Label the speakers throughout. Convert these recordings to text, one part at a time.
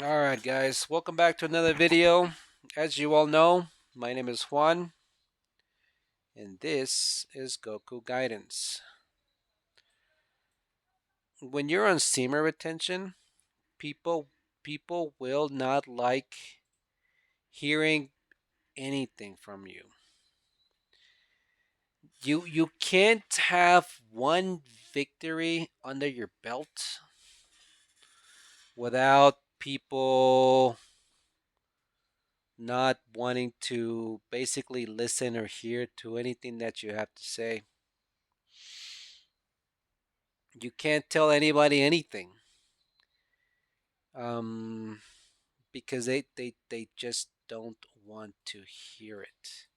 Speaker 1: All right, guys, welcome back to another video. As you all know, my name is Juan, and this is Goku Guidance. When you're on steamer retention, people people will not like hearing anything from you. You can't have one victory under your belt without people not wanting to basically listen or hear to anything that you have to say. You can't tell anybody anything, um, because they just don't want to hear it.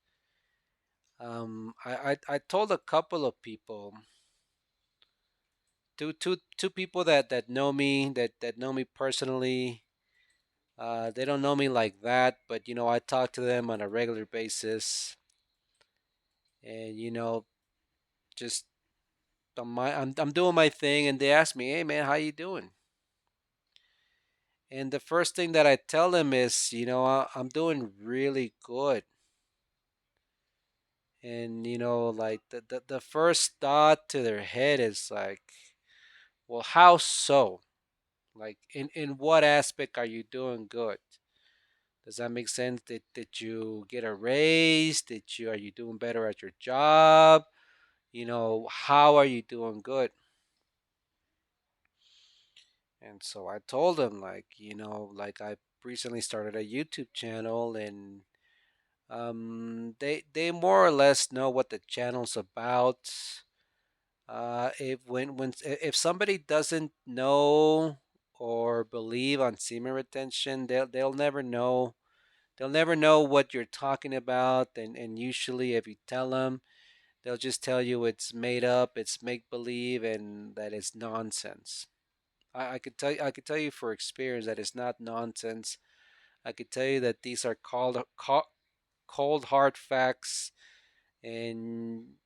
Speaker 1: I told a couple of people, two people that know me, that know me personally. They don't know me like that, but I talk to them on a regular basis, and just I'm doing my thing, and they ask me, "Hey man, how you doing?" And the first thing that I tell them is, I'm doing really good. And like the first thought to their head is like, well, how so? Like, in what aspect are you doing good? Does that make sense? Did you get a raise? Are you doing better at your job? How are you doing good? And so I told them, like, like, I recently started a YouTube channel, and they more or less know what the channel's about. If if somebody doesn't know or believe on semen retention, they'll never know. They'll never know what you're talking about, and usually, if you tell them, they'll just tell you it's made up, it's make believe, and that it's nonsense. I could tell you for experience that it's not nonsense. I could tell you that these are cold hard facts, and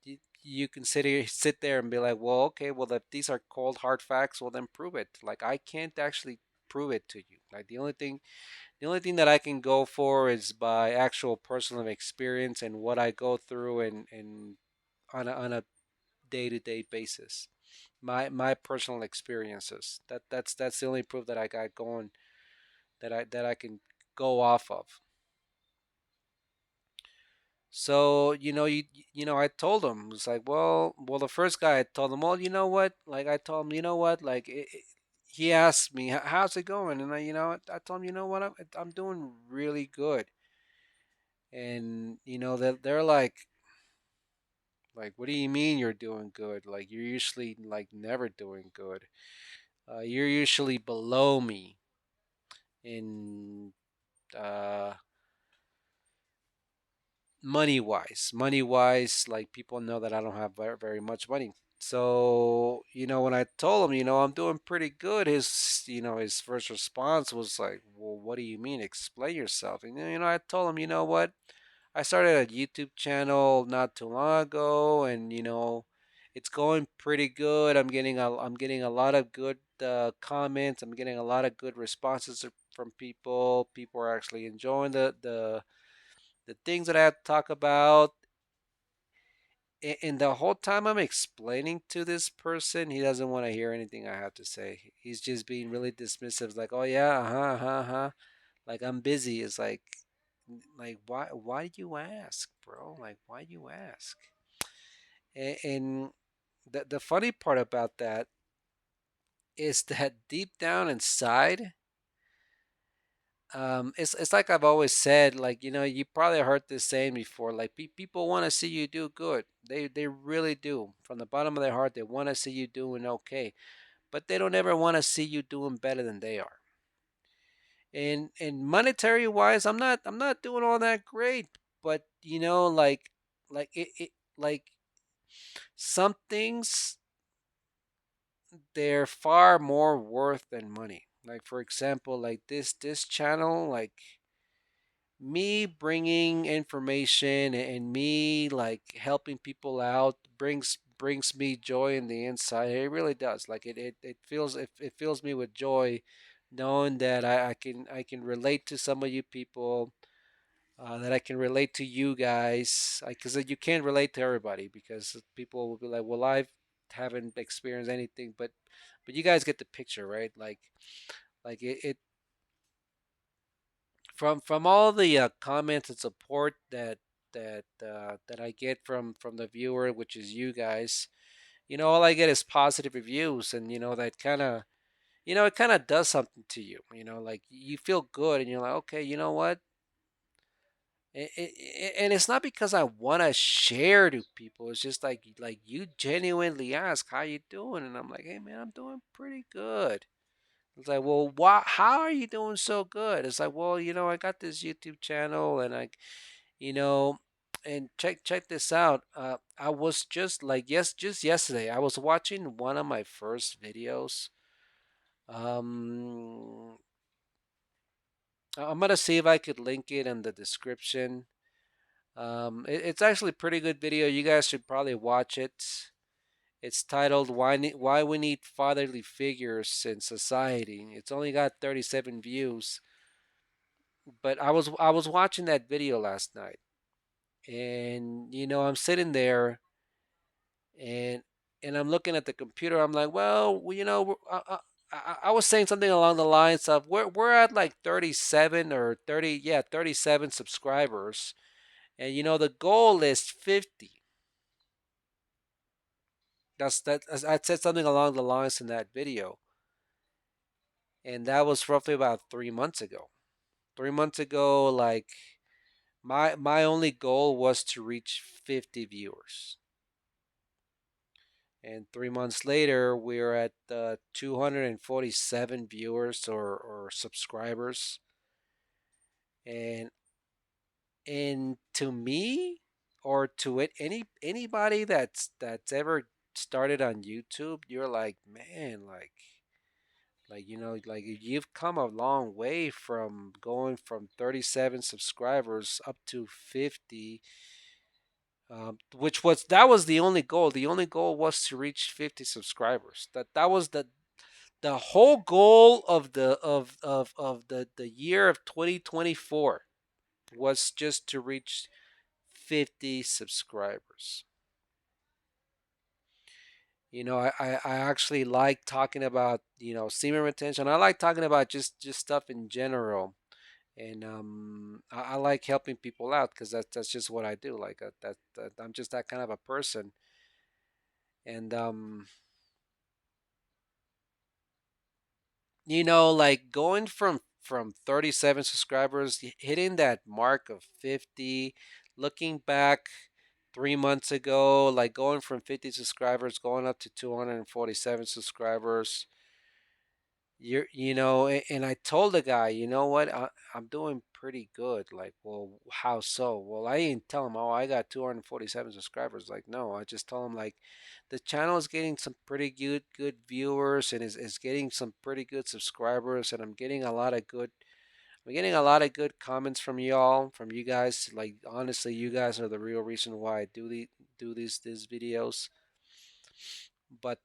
Speaker 1: you can sit there and be like, well, okay, well, if these are cold hard facts, well, then prove it. Like, I can't actually prove it to you. Like, the only thing that I can go for is by actual personal experience and what I go through, and on a day-to-day basis, my personal experiences. That's the only proof that I got going, that I can go off of. So, I told him, it's like, well, the first guy, I told him, well, you know what? Like, I told him, you know what? Like, he asked me, how's it going? And I told him, you know what? I'm doing really good. And they're like, what do you mean you're doing good? Like, you're usually like never doing good. You're usually below me in uh money wise. Like, people know that I don't have very much money. So, when I told him, I'm doing pretty good, his first response was like, well, what do you mean, explain yourself? And I told him, you know what, I started a YouTube channel not too long ago, and it's going pretty good. I'm getting a lot of good comments. I'm getting a lot of good responses from people. People are actually enjoying the things that I have to talk about. And the whole time I'm explaining to this person, he doesn't want to hear anything I have to say. He's just being really dismissive, like, "Oh yeah, uh-huh. Like, I'm busy." It's like, why do you ask, bro? Like, why do you ask? And the funny part about that is that deep down inside, it's like I've always said, like, you probably heard this saying before, like, people want to see you do good. They really do. From the bottom of their heart, they want to see you doing okay, but they don't ever want to see you doing better than they are. And monetary wise, I'm not doing all that great, but like like some things, they're far more worth than money. Like, for example, like this channel, like, me bringing information and me like helping people out brings me joy in the inside. It really does. Like, it fills me with joy knowing that I can relate to some of you people, that I can relate to you guys, because you can't relate to everybody because people will be like, well, I haven't experienced anything, but you guys get the picture, right? Like it from all the comments and support that I get from the viewer, which is you guys. All I get is positive reviews, and that kind of it kind of does something to you. Like you feel good, and you're like, okay, you know what? And it's not because I want to share to people. It's just like you genuinely ask how you doing, and I'm like, hey man, I'm doing pretty good. It's like, well, why? How are you doing so good? It's like, well, I got this YouTube channel, and you know, and check this out. I was just like, just yesterday, I was watching one of my first videos. Um, I'm gonna see if I could link it in the description. It's actually a pretty good video. You guys should probably watch it. It's titled "Why We Need Fatherly Figures in Society." It's only got 37 views, but I was watching that video last night, and I'm sitting there, and I'm looking at the computer. I'm like, well, I was saying something along the lines of we're at like 37 or 30, yeah, 37 subscribers, and the goal is 50. I said something along the lines in that video, and that was roughly about 3 months ago. 3 months ago, like my only goal was to reach 50 viewers, and 3 months later, we're at 247 viewers or subscribers, and to me or to anybody that's ever started on YouTube, you're like, man, like you've come a long way from going from 37 subscribers up to 50, which was the only goal. The only goal was to reach 50 subscribers. That was the whole goal of the year of 2024 was just to reach 50 subscribers. I actually like talking about semen retention. I like talking about just stuff in general, and I like helping people out because that's just what I do. Like that I'm just that kind of a person, and like going from 37 subscribers, hitting that mark of 50, looking back 3 months ago, like going from 50 subscribers going up to 247 subscribers. And I told the guy, you know what, I'm doing pretty good. Like, well, how so? Well, I didn't tell him, oh, I got 247 subscribers. Like, no, I just told him, like, the channel is getting some pretty good viewers, and is getting some pretty good subscribers, and I'm getting a lot of good comments from y'all, from you guys. Like, honestly, you guys are the real reason why I do these videos. But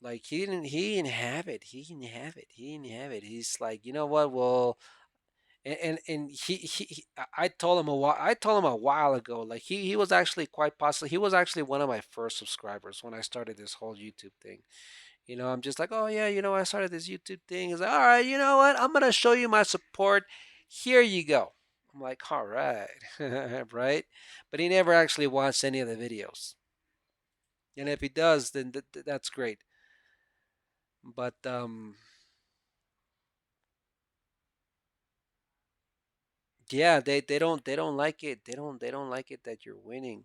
Speaker 1: like he didn't have it. He didn't have it. He didn't have it. He's like, you know what? Well, and I told him a while ago. Like he was actually quite possibly he was actually one of my first subscribers when I started this whole YouTube thing. I'm just like, oh yeah, I started this YouTube thing. He's like, all right, you know what? I'm gonna show you my support. Here you go. I'm like, all right, right. But he never actually watched any of the videos. And if he does, then that's great. But yeah, they don't like it. They don't like it that you're winning.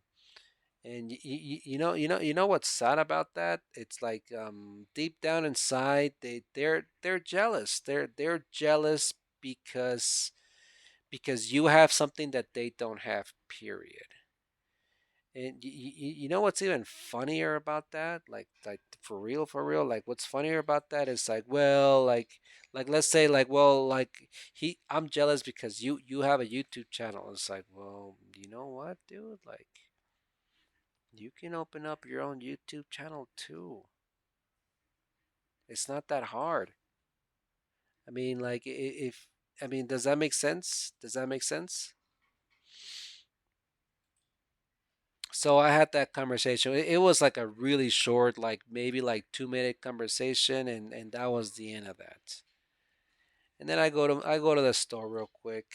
Speaker 1: And you know what's sad about that? It's like deep down inside they're jealous. They're jealous because you have something that they don't have, period. And you know what's even funnier about that? Like for real. Like what's funnier about that is like, well, like let's say like, well, like I'm jealous because you have a YouTube channel. It's like, well, you know what, dude? Like you can open up your own YouTube channel too. It's not that hard. I mean, like if I mean, does that make sense? Does that make sense? So I had that conversation. It was like a really short, like maybe like 2 minute conversation, and that was the end of that. And then I go to the store real quick,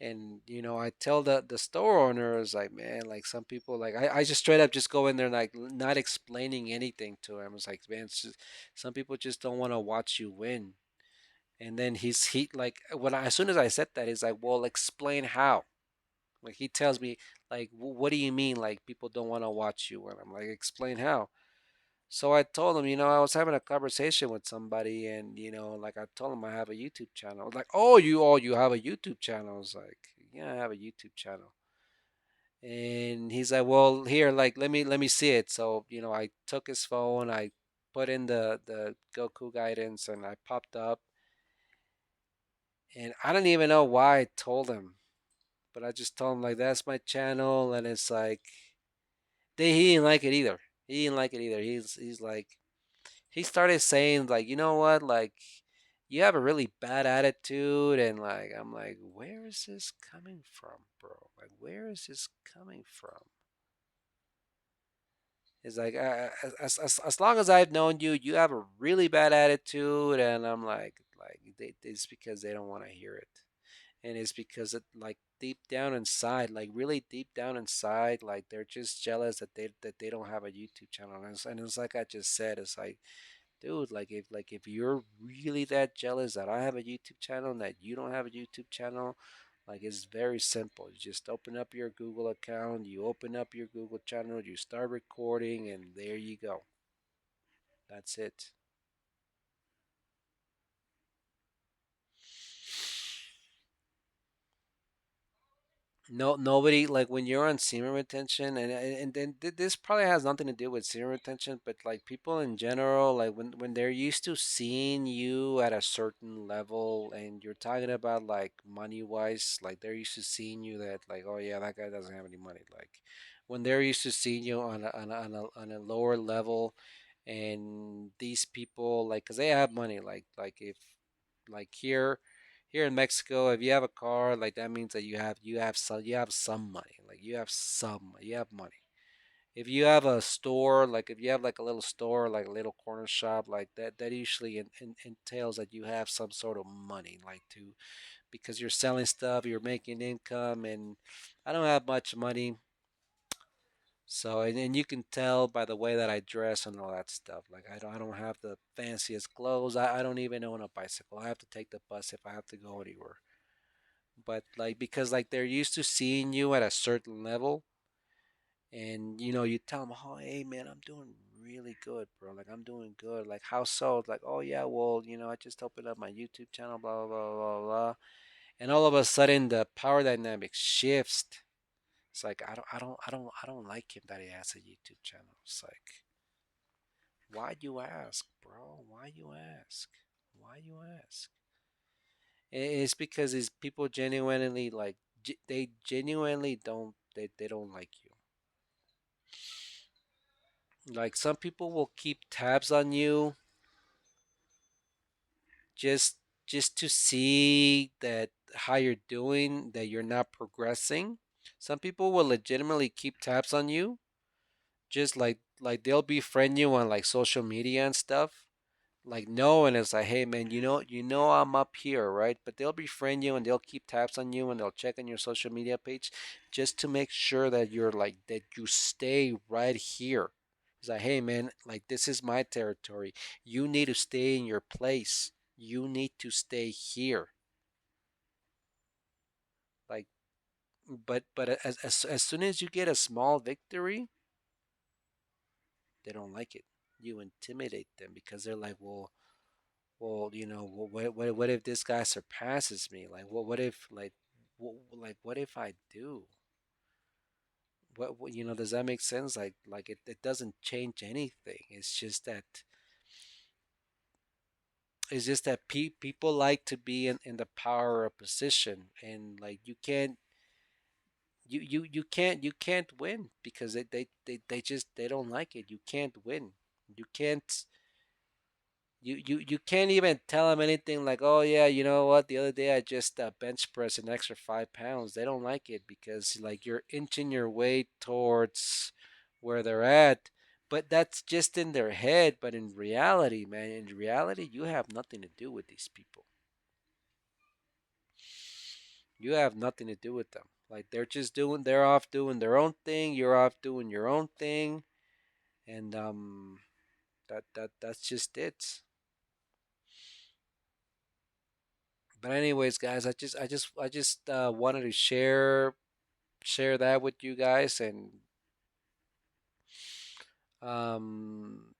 Speaker 1: and I tell the store owner, is like, man, like some people, like I just straight up just go in there, like not explaining anything to him. It's like, man, some people just don't want to watch you win. And then he like as soon as I said that, he's like, well, explain how. Like he tells me, like, what do you mean, like people don't want to watch you win? I'm like, explain how. So I told him, I was having a conversation with somebody, and like I told him I have a YouTube channel. Like, oh, you have a YouTube channel? I was like, yeah, I have a YouTube channel. And he's like, well, here, like, let me see it. So I took his phone, I put in the Goku guidance, and I popped up, and I don't even know why I told him, but I just told him like that's my channel, and it's like he didn't like it either. He didn't like it either. He's like, he started saying like, you know what, like you have a really bad attitude, and like I'm like, where is this coming from, bro? Like where is this coming from? It's like, as long as I've known you, you have a really bad attitude, and I'm like it's because they don't want to hear it, and it's because it, like deep down inside, like really deep down inside, like they're just jealous that they don't have a YouTube channel, and it's like I just said, it's like, dude, like if you're really that jealous that I have a YouTube channel and that you don't have a YouTube channel, like it's very simple. You just open up your Google account, you open up your Google channel, you start recording, and there you go. That's it. No, nobody, like when you're on semen retention, and then this probably has nothing to do with semen retention, but like people in general, like when they're used to seeing you at a certain level, and you're talking about like money wise, like they're used to seeing you that, like, oh yeah, that guy doesn't have any money. Like when they're used to seeing you on a lower level, and these people, like, cause they have money, like if, like here in Mexico, if you have a car, like that means that you have some money. Like you have money. If you have a store, like if you have like a little store, like a little corner shop, like that usually entails that you have some sort of money, like to, because you're selling stuff, you're making income, and I don't have much money. So, and you can tell by the way that I dress and all that stuff. Like I don't have the fanciest clothes. I don't even own a bicycle. I have to take the bus if I have to go anywhere. But like, because like they're used to seeing you at a certain level, and you tell them, oh hey man, I'm doing really good, bro. Like I'm doing good. Like how so? Like, oh yeah, well, I just opened up my YouTube channel, blah blah blah blah blah. And all of a sudden the power dynamic shifts. It's like, I don't like him that he has a YouTube channel. It's like, why you ask, bro? Why you ask? Why you ask? It's because these people genuinely, like, they genuinely don't like you. Like some people will keep tabs on you just just to see that how you're doing, that you're not progressing. Some people will legitimately keep tabs on you, just like they'll befriend you on like social media and stuff, like knowing it's like, hey man, I'm up here, right? But they'll befriend you and they'll keep tabs on you and they'll check on your social media page just to make sure that you're like that you stay right here. It's like, hey man, like this is my territory. You need to stay in your place. You need to stay here. Like, but as soon as you get a small victory, they don't like it. You intimidate them because they're like, well, what if this guy surpasses me? Like, what if, what if I do? Does that make sense? Like it doesn't change anything. It's just that people like to be in the power position, and like you can't win because they just they don't like it. You can't win. You can't. You can't even tell them anything like, oh yeah, you know what, the other day I just bench pressed an extra 5 pounds. They don't like it because like you're inching your way towards where they're at, but that's just in their head. But in reality, man, in reality, you have nothing to do with these people. You have nothing to do with them. Like they're off doing their own thing. You're off doing your own thing, and that's just it. But anyways, guys, I just wanted to share that with you guys, and um,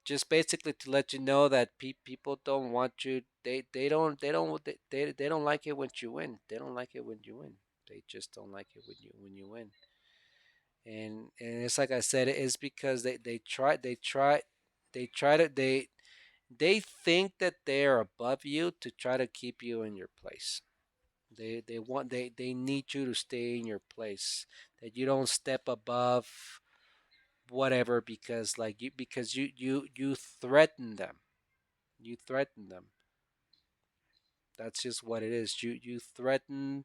Speaker 1: just basically to let you know that people don't want you. They don't like it when you win. They don't like it when you win. They just don't like it when you win. And it's like I said, it's because they think that they are above you to try to keep you in your place. They need you to stay in your place. That you don't step above whatever because you threaten them. You threaten them. That's just what it is. You threaten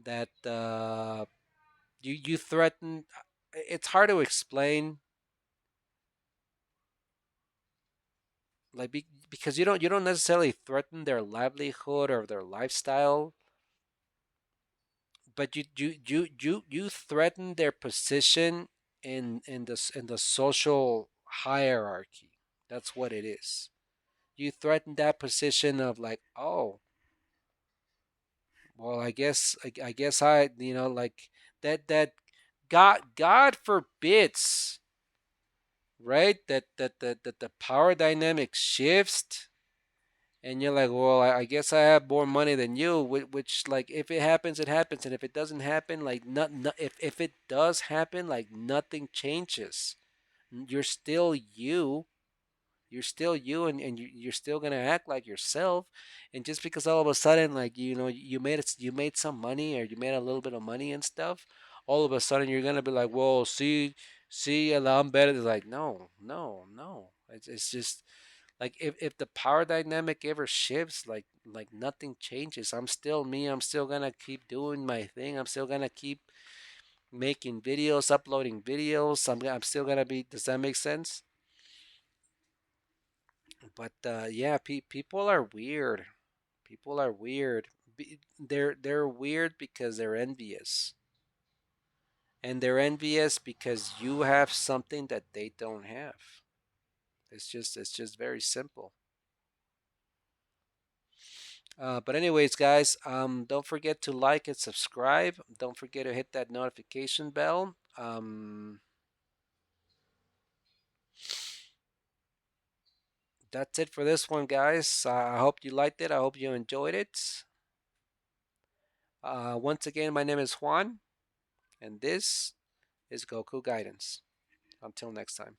Speaker 1: that you threaten. It's hard to explain, like because you don't necessarily threaten their livelihood or their lifestyle, but you threaten their position in the social hierarchy. That's what it is. You threaten that position of like, oh, well, I guess like that God forbids, right? That the power dynamic shifts, and you're like, well, I guess I have more money than you, which like if it happens, it happens, and if it doesn't happen, like not if it does happen, like nothing changes. You're still you. You're still you, and you're still gonna act like yourself. And just because all of a sudden, like you made some money or you made a little bit of money and stuff, all of a sudden you're gonna be like, well, see, I'm better. It's like, no, no, no. It's just like if the power dynamic ever shifts, like nothing changes. I'm still me. I'm still gonna keep doing my thing. I'm still gonna keep making videos, uploading videos. I'm still gonna be. Does that make sense? But yeah, people are weird. People are weird. They're weird because they're envious, and they're envious because you have something that they don't have. It's just very simple. But anyways, guys, don't forget to like and subscribe. Don't forget to hit that notification bell. That's it for this one, guys. I hope you liked it. I hope you enjoyed it. Once again, my name is Juan, and this is Goku Guidance. Until next time.